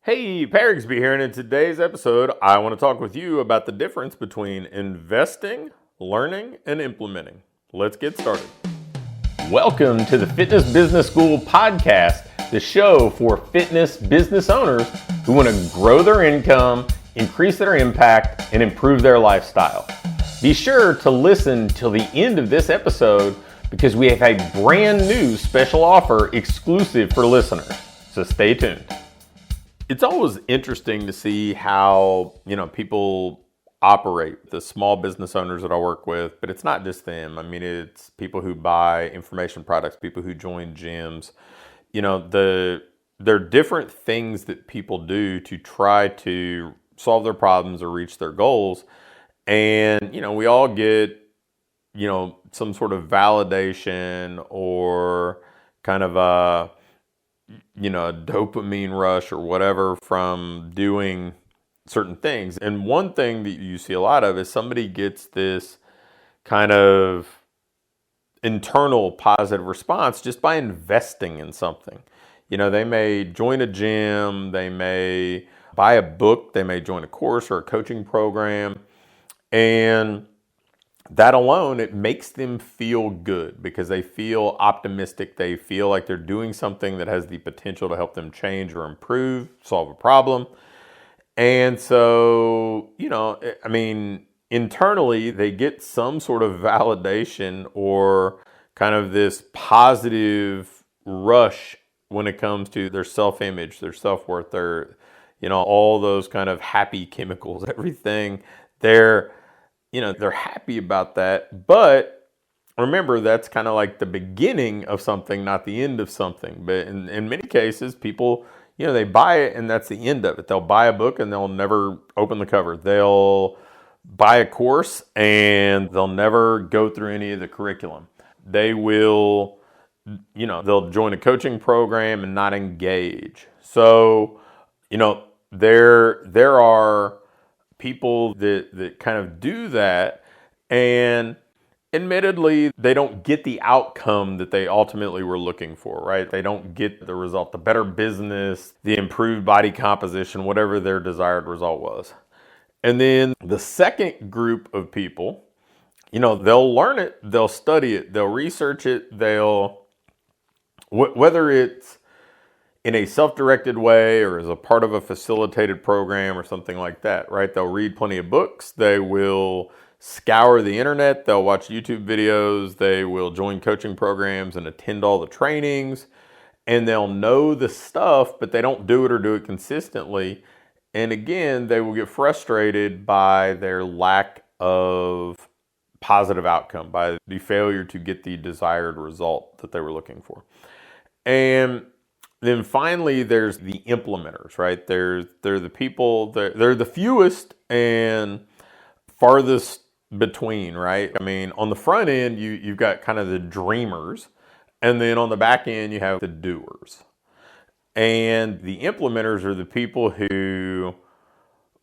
Hey, Rigsby here, and in today's episode, I want to talk with you about the difference between investing, learning, and implementing. Let's get started. Welcome to the Fitness Business School podcast, the show for fitness business owners who want to grow their income, increase their impact, and improve their lifestyle. Be sure to listen till the end of this episode because we have a brand new special offer exclusive for listeners. So stay tuned. It's always interesting to see how, people operate, the small business owners that I work with, but it's not just them. I mean, it's people who buy information products, people who join gyms. There are different things that people do to try to solve their problems or reach their goals. And, we all get, some sort of validation or kind of a dopamine rush or whatever from doing certain things. And one thing that you see a lot of is somebody gets this kind of internal positive response just by investing in something. They may join a gym, they may buy a book, they may join a course or a coaching program, and that alone, it makes them feel good because they feel optimistic. They feel like they're doing something that has the potential to help them change or improve, solve a problem. And so, internally, they get some sort of validation or kind of this positive rush when it comes to their self-image, their self-worth, their, all those kind of happy chemicals, everything. They're happy about that, but remember, that's kind of like the beginning of something, not the end of something. But in many cases, people, they buy it and that's the end of it. They'll buy a book and they'll never open the cover. They'll buy a course and they'll never go through any of the curriculum. They will, they'll join a coaching program and not engage. So, there are people that kind of do that, and admittedly, they don't get the outcome that they ultimately were looking for, right? They don't get the result, the better business, the improved body composition, whatever their desired result was. And then the second group of people, they'll learn it, they'll study it, they'll research it, whether it's in a self-directed way or as a part of a facilitated program or something like that, right? They'll read plenty of books. They will scour the internet. They'll watch YouTube videos. They will join coaching programs and attend all the trainings. And they'll know the stuff, but they don't do it or do it consistently. And again, they will get frustrated by their lack of positive outcome, by the failure to get the desired result that they were looking for. And then finally, there's the implementers, right? They're the people, they're the fewest and farthest between, right? I mean, on the front end, you've got kind of the dreamers, and then on the back end, you have the doers. And the implementers are the people who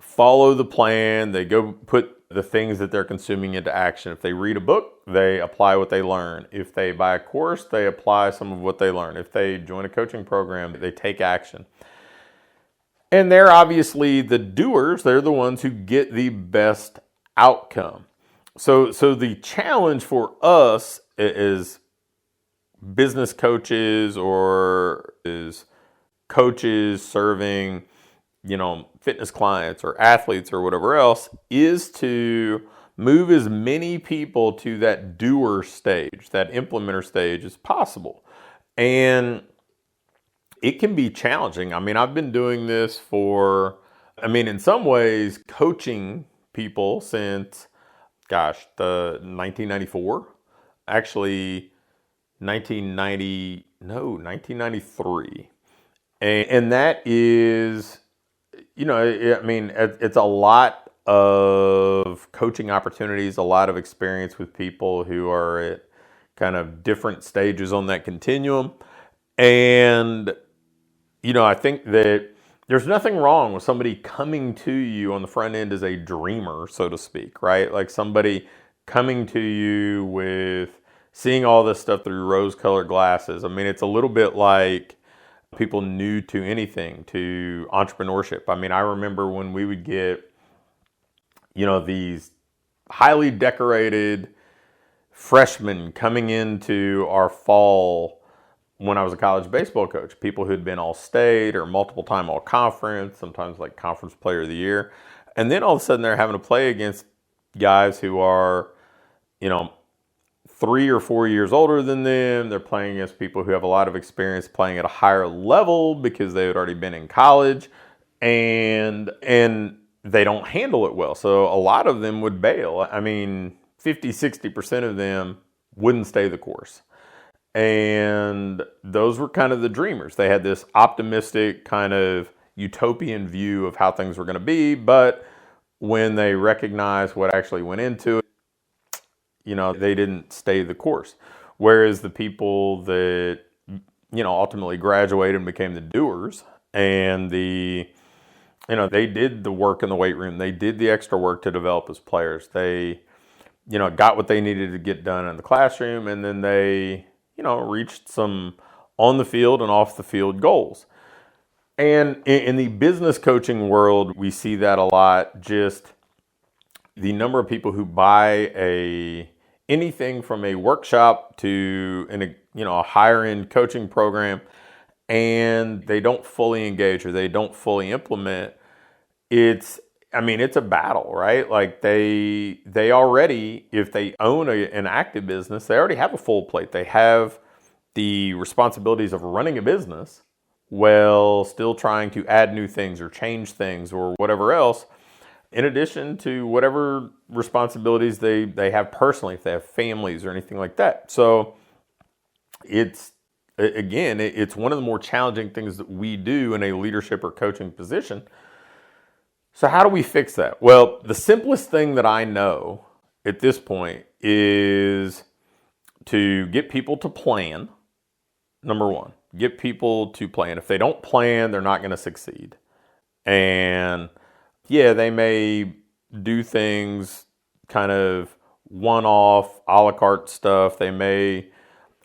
follow the plan. They go put the things that they're consuming into action. If they read a book, they apply what they learn. If they buy a course, they apply some of what they learn. If they join a coaching program, they take action. And they're obviously the doers. They're the ones who get the best outcome. So the challenge for us is business coaches or is coaches serving fitness clients or athletes or whatever else, is to move as many people to that doer stage, that implementer stage as possible. And it can be challenging. I mean, I've been doing this in some ways, coaching people since, the 1994, actually 1993. And that is, it's a lot of coaching opportunities, a lot of experience with people who are at kind of different stages on that continuum. And, I think that there's nothing wrong with somebody coming to you on the front end as a dreamer, so to speak, right? Like somebody coming to you with seeing all this stuff through rose-colored glasses. I mean, it's a little bit like people new to anything, to entrepreneurship. I mean, I remember when we would get, these highly decorated freshmen coming into our fall when I was a college baseball coach, people who'd been all state or multiple time all conference, sometimes like conference player of the year. And then all of a sudden they're having to play against guys who are, 3 or 4 years older than them. They're playing against people who have a lot of experience playing at a higher level because they had already been in college, and they don't handle it well. So a lot of them would bail. I mean, 50-60% of them wouldn't stay the course. And those were kind of the dreamers. They had this optimistic kind of utopian view of how things were going to be, but when they recognized what actually went into it, they didn't stay the course. Whereas the people that, ultimately graduated and became the doers, and they did the work in the weight room. They did the extra work to develop as players. They, got what they needed to get done in the classroom, and then they, reached some on the field and off the field goals. And in the business coaching world, we see that a lot. Just the number of people who buy anything from a workshop to a higher end coaching program, and they don't fully engage or they don't fully implement. It's a battle, right? Like they already, if they own an active business, they already have a full plate. They have the responsibilities of running a business while still trying to add new things or change things or whatever else, in addition to whatever responsibilities they have personally, if they have families or anything like that. So it's one of the more challenging things that we do in a leadership or coaching position. So how do we fix that? Well, the simplest thing that I know at this point is to get people to plan. Number one, get people to plan. If they don't plan, they're not going to succeed. And yeah, they may do things kind of one-off, a la carte stuff. They may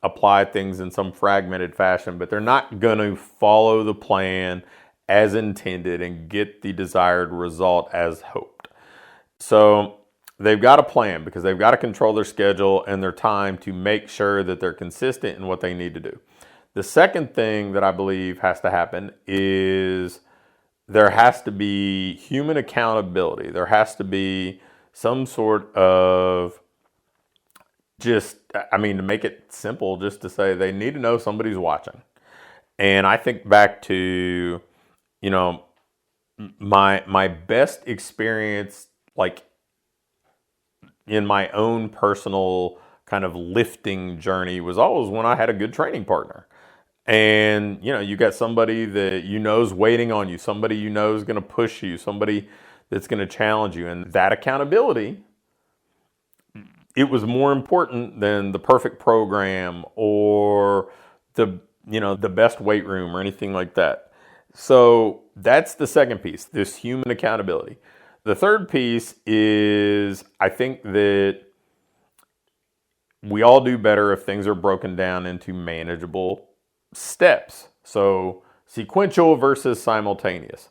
apply things in some fragmented fashion, but they're not going to follow the plan as intended and get the desired result as hoped. So they've got a plan because they've got to control their schedule and their time to make sure that they're consistent in what they need to do. The second thing that I believe has to happen is there has to be human accountability. There has to be some sort of to make it simple, just to say they need to know somebody's watching. And I think back to, my best experience, like in my own personal kind of lifting journey, was always when I had a good training partner. And, you got somebody that is waiting on you, somebody is going to push you, somebody that's going to challenge you. And that accountability, it was more important than the perfect program or the best weight room or anything like that. So that's the second piece, this human accountability. The third piece is, I think that we all do better if things are broken down into manageable steps. So sequential versus simultaneous.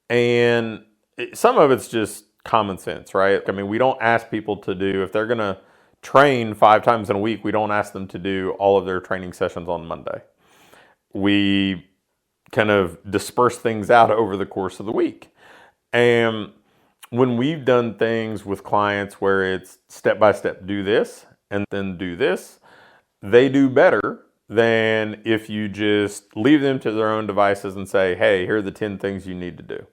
And some of it's just common sense, right? I mean, we don't ask people to do, if they're going to train 5 times in a week, we don't ask them to do all of their training sessions on Monday. We kind of disperse things out over the course of the week. And when we've done things with clients where it's step by step, do this and then do this, they do better than if you just leave them to their own devices and say, hey, here are the 10 things you need to do.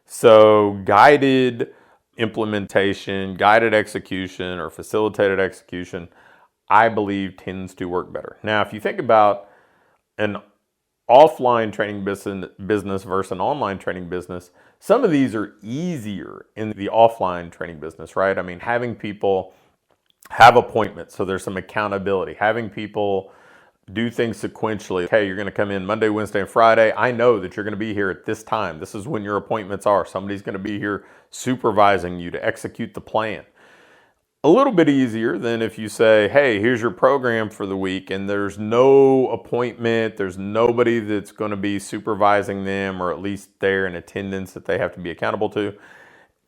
So guided implementation, guided execution, or facilitated execution, I believe tends to work better. Now, if you think about an offline training business versus an online training business, some of these are easier in the offline training business, right? I mean, having people have appointments, so there's some accountability. Having people do things sequentially. Hey, you're going to come in Monday, Wednesday, and Friday. I know that you're going to be here at this time. This is when your appointments are. Somebody's going to be here supervising you to execute the plan. a little bit easier than if you say, hey, here's your program for the week, and there's no appointment, there's nobody that's going to be supervising them or at least there in attendance that they have to be accountable to.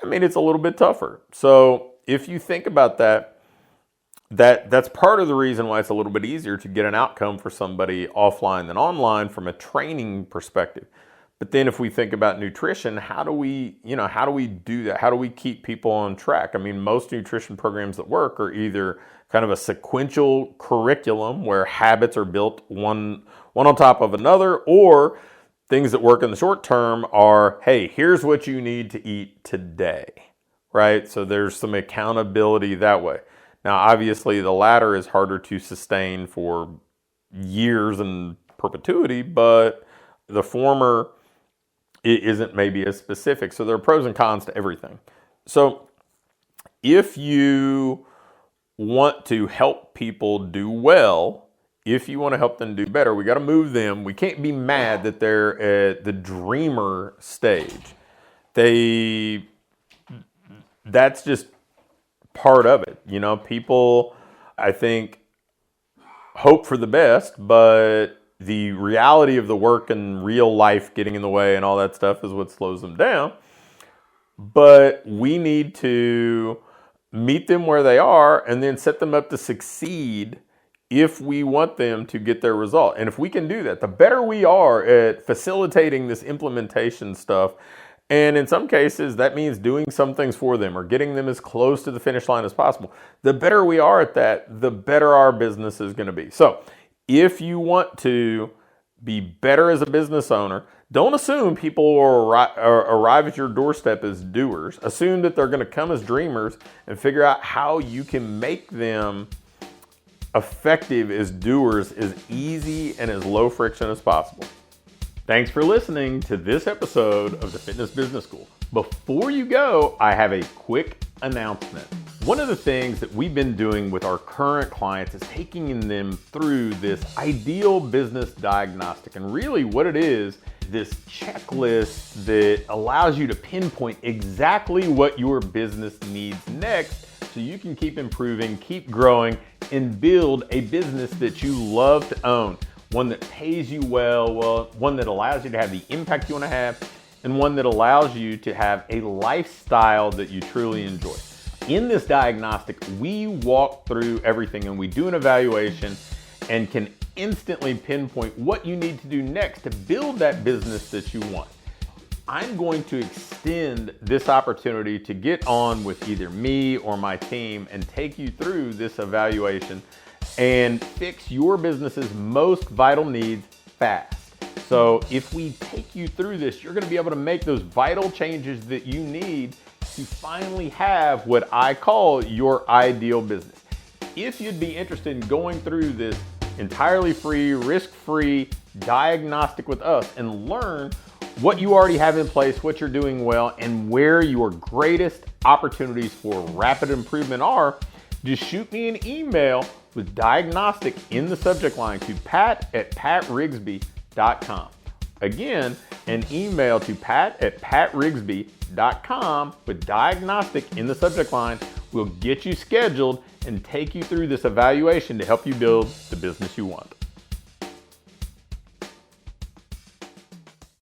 I mean, it's a little bit tougher. So if you think about that's part of the reason why it's a little bit easier to get an outcome for somebody offline than online from a training perspective. But then if we think about nutrition, how do we do that? How do we keep people on track? I mean, most nutrition programs that work are either kind of a sequential curriculum where habits are built one on top of another, or things that work in the short term are, hey, here's what you need to eat today, right? So there's some accountability that way. Now, obviously, the latter is harder to sustain for years in perpetuity, but the former isn't maybe as specific. So there are pros and cons to everything. So if you want to help people do well, if you want to help them do better, we got to move them. We can't be mad that they're at the dreamer stage. That's just part of it. You know, people, I think, hope for the best, but the reality of the work and real life getting in the way and all that stuff is what slows them down. But we need to meet them where they are and then set them up to succeed if we want them to get their result. And if we can do that, the better we are at facilitating this implementation stuff, and in some cases that means doing some things for them or getting them as close to the finish line as possible, the better we are at that, the better our business is going to be. So if you want to be better as a business owner, don't assume people will arrive at your doorstep as doers. Assume that they're going to come as dreamers and figure out how you can make them effective as doers as easy and as low friction as possible. Thanks for listening to this episode of the Fitness Business School. Before you go, I have a quick announcement. One of the things that we've been doing with our current clients is taking them through this ideal business diagnostic. And really what it is, this checklist that allows you to pinpoint exactly what your business needs next so you can keep improving, keep growing, and build a business that you love to own. One that pays you well, one that allows you to have the impact you want to have, and one that allows you to have a lifestyle that you truly enjoy. In this diagnostic, we walk through everything and we do an evaluation and can instantly pinpoint what you need to do next to build that business that you want. I'm going to extend this opportunity to get on with either me or my team and take you through this evaluation and fix your business's most vital needs fast. So if we take you through this, you're going to be able to make those vital changes that you need to finally have what I call your ideal business. If you'd be interested in going through this entirely free, risk-free diagnostic with us and learn what you already have in place, what you're doing well, and where your greatest opportunities for rapid improvement are, just shoot me an email with diagnostic in the subject line to pat@patrigsby.com. Again, an email to pat@patrigsby.com with diagnostic in the subject line will get you scheduled and take you through this evaluation to help you build the business you want.